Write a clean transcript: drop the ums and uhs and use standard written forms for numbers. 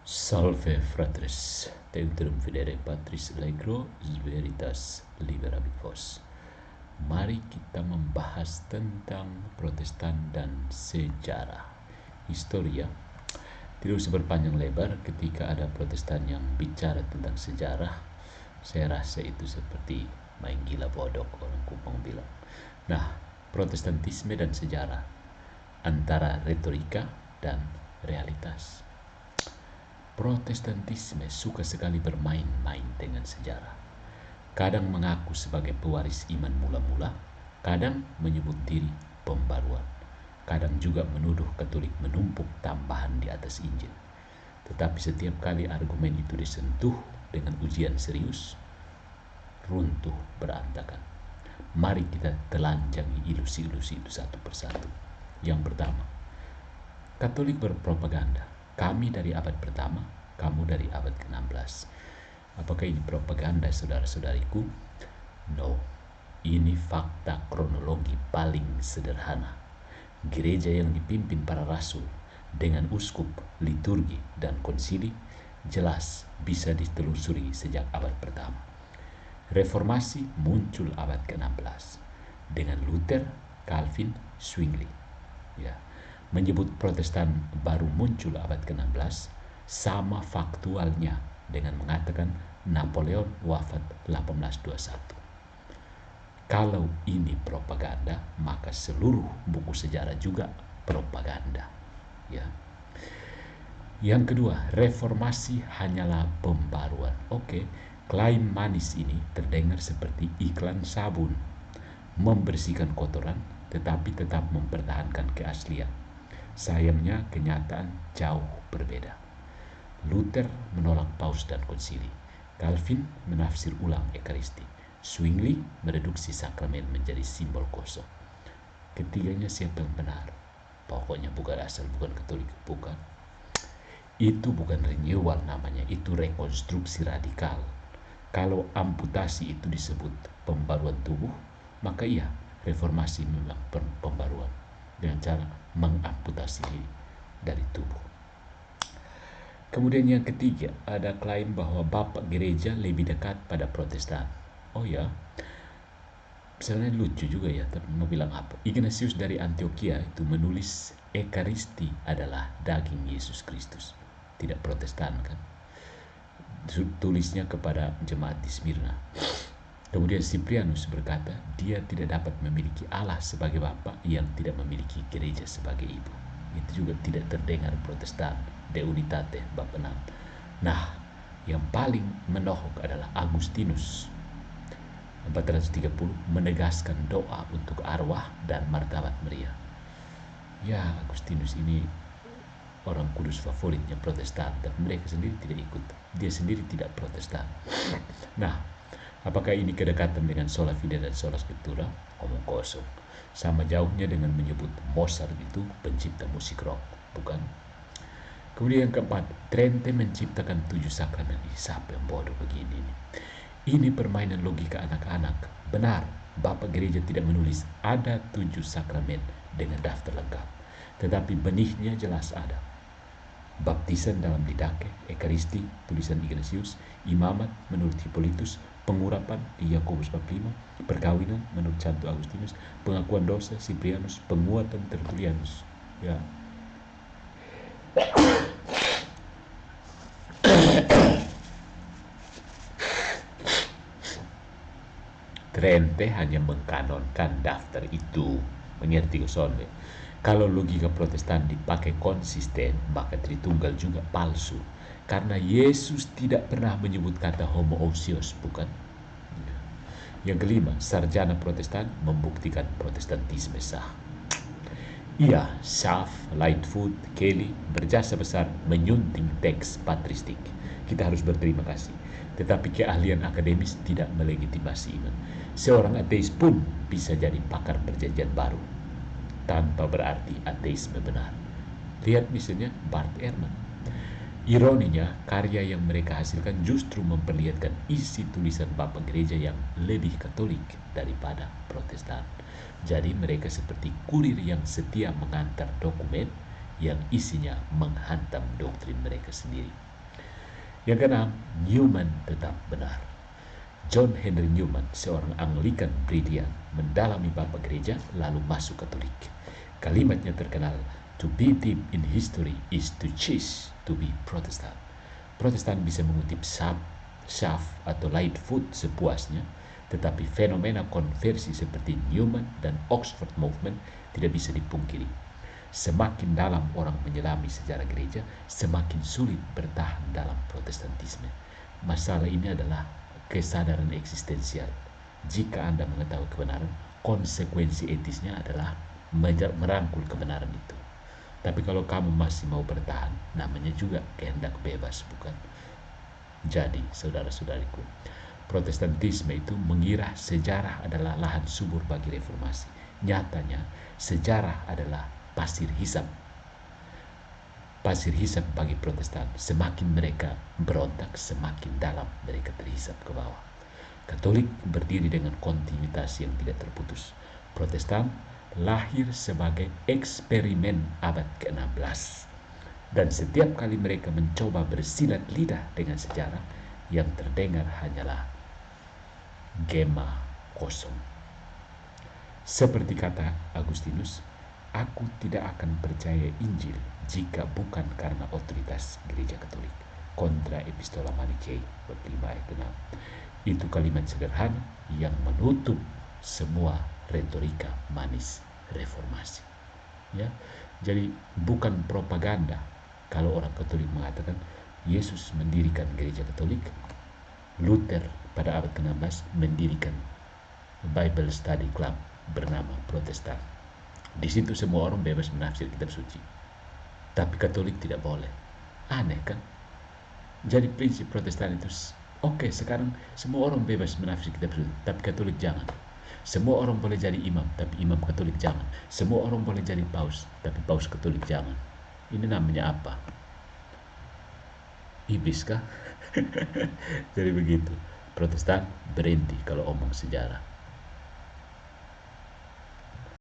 Salve fratres, Deuterum fidere Patris Allegro, Veritas Liberabi Vos. Mari kita membahas tentang Protestan dan sejarah. Historia tidak usah berpanjang lebar. Ketika ada Protestan yang bicara tentang sejarah, saya rasa itu seperti main gila bodok, orang Kupang bilang. Nah, Protestantisme dan sejarah, antara retorika dan realitas. Protestantisme suka sekali bermain-main dengan sejarah. Kadang mengaku sebagai pewaris iman mula-mula, kadang menyebut diri pembaruan, kadang juga menuduh Katolik menumpuk tambahan di atas Injil. Tetapi setiap kali argumen itu disentuh dengan ujian serius, runtuh berantakan. Mari kita telanjangi ilusi-ilusi itu satu persatu. Yang pertama, Katolik berpropaganda. Kami dari abad pertama, kamu dari abad ke-16. Apakah ini propaganda, saudara-saudariku? No, ini fakta kronologi paling sederhana. Gereja yang dipimpin para rasul dengan uskup, liturgi, dan konsili jelas bisa ditelusuri sejak abad pertama. Reformasi muncul abad ke-16 dengan Luther, Calvin, Zwingli. Ya, menyebut Protestan baru muncul abad ke-16 sama faktualnya dengan mengatakan Napoleon wafat 1821. Kalau ini propaganda, maka seluruh buku sejarah juga propaganda. Ya. Yang kedua, reformasi hanyalah pembaruan. Oke, klaim manis ini terdengar seperti iklan sabun, membersihkan kotoran tetapi tetap mempertahankan keaslian. Sayangnya kenyataan jauh berbeda. Luther menolak paus dan konsili. Calvin menafsir ulang Ekaristi. Zwingli mereduksi sakramen menjadi simbol kosong. Ketiganya siapa yang benar? Pokoknya bukan asal, bukan Katolik, bukan. Itu bukan renewal namanya, itu rekonstruksi radikal. Kalau amputasi itu disebut pembaruan tubuh, maka iya, reformasi memang pembaruan dengan cara mengamputasi diri dari tubuh. Kemudian yang ketiga, ada klaim bahwa Bapak Gereja lebih dekat pada Protestan. Oh ya, sebenarnya lucu juga ya, tapi mau bilang apa? Ignatius dari Antioquia itu menulis Ekaristi adalah daging Yesus Kristus, tidak Protestan kan? Tulisnya kepada jemaat di Smyrna. Kemudian Cyprianus berkata, dia tidak dapat memiliki Allah sebagai Bapa yang tidak memiliki gereja sebagai ibu. Itu juga tidak terdengar Protestan, De Unitate, bab 6. Nah, yang paling menohok adalah Agustinus, 430, menegaskan doa untuk arwah dan martabat Maria. Ya, Agustinus ini orang kudus favoritnya Protestan, tapi mereka sendiri tidak ikut. Dia sendiri tidak Protestan. Nah, apakah ini kedekatan dengan sola fide dan sola scriptura? Omong kosong. Sama jauhnya dengan menyebut Mozart itu pencipta musik rock, bukan? Kemudian yang keempat, Trente menciptakan 7 sakramen. Siapa yang bodoh begini? Ini permainan logika anak-anak. Benar, Bapak Gereja tidak menulis ada 7 sakramen dengan daftar lengkap. Tetapi benihnya jelas ada. Baptisan dalam Didache, Ekaristi, tulisan Ignatius, imamat menurut Hippolytus, pengurapan di Yakobus bab 5, perkawinan menurut Santo Agustinus, pengakuan dosa Cyprianus, penguatan Tertullianus. Ya. Trente hanya mengkanonkan daftar itu, mengerti Sonde. Kalau logika Protestan dipakai konsisten, maka Tritunggal juga palsu. Karena Yesus tidak pernah menyebut kata homoousios, bukan? Yang kelima, sarjana Protestan membuktikan Protestantisme sah. Iya, Schaff, Lightfoot, Kelly berjasa besar menyunting teks patristik. Kita harus berterima kasih. Tetapi keahlian akademis tidak melegitimasi iman. Seorang ateis pun bisa jadi pakar perjanjian baru, tanpa berarti ateisme benar. Lihat misalnya Bart Ehrman. Ironinya, karya yang mereka hasilkan justru memperlihatkan isi tulisan Bapak Gereja yang lebih Katolik daripada Protestan. Jadi mereka seperti kurir yang setia mengantar dokumen yang isinya menghantam doktrin mereka sendiri. Yang keenam, Newman tetap benar. John Henry Newman, seorang Anglikan Britian, mendalami Bapak Gereja lalu masuk Katolik. Kalimatnya terkenal, "To be deep in history is to choose to be Protestant." Protestan bisa mengutip shaft atau Lightfoot sepuasnya, tetapi fenomena konversi seperti Newman dan Oxford Movement tidak bisa dipungkiri. Semakin dalam orang menyelami sejarah gereja, semakin sulit bertahan dalam Protestantisme. Masalah ini adalah kesadaran eksistensial. Jika Anda mengetahui kebenaran, konsekuensi etisnya adalah merangkul kebenaran itu. Tapi kalau kamu masih mau bertahan, namanya juga kehendak bebas, bukan? Jadi, saudara-saudariku, Protestantisme itu mengira sejarah adalah lahan subur bagi reformasi. Nyatanya, sejarah adalah pasir hisap. Pasir hisap bagi Protestan. Semakin mereka berontak, semakin dalam mereka terhisap ke bawah. Katolik berdiri dengan kontinuitas yang tidak terputus. Protestan lahir sebagai eksperimen abad ke-16. Dan setiap kali mereka mencoba bersilat lidah dengan sejarah, yang terdengar hanyalah gema kosong. Seperti kata Agustinus, "Aku tidak akan percaya Injil jika bukan karena otoritas Gereja Katolik." Kontra Epistola Manichei bab 5 ayat 6. Itu kalimat sederhana yang menutup semua retorika manis reformasi. Ya, jadi bukan propaganda kalau orang Katolik mengatakan Yesus mendirikan Gereja Katolik, Luther pada abad ke-16 mendirikan Bible Study Club bernama Protestan. Di situ semua orang bebas menafsir kitab suci, tapi Katolik tidak boleh. Aneh kan? Jadi prinsip Protestan itu, oke, sekarang semua orang bebas menafsir kitab suci, tapi Katolik jangan. Semua orang boleh jadi imam, tapi imam Katolik jangan. Semua orang boleh jadi paus, tapi paus Katolik jangan. Ini namanya apa? Iblis kah? Jadi begitu. Protestan berhenti kalau omong sejarah.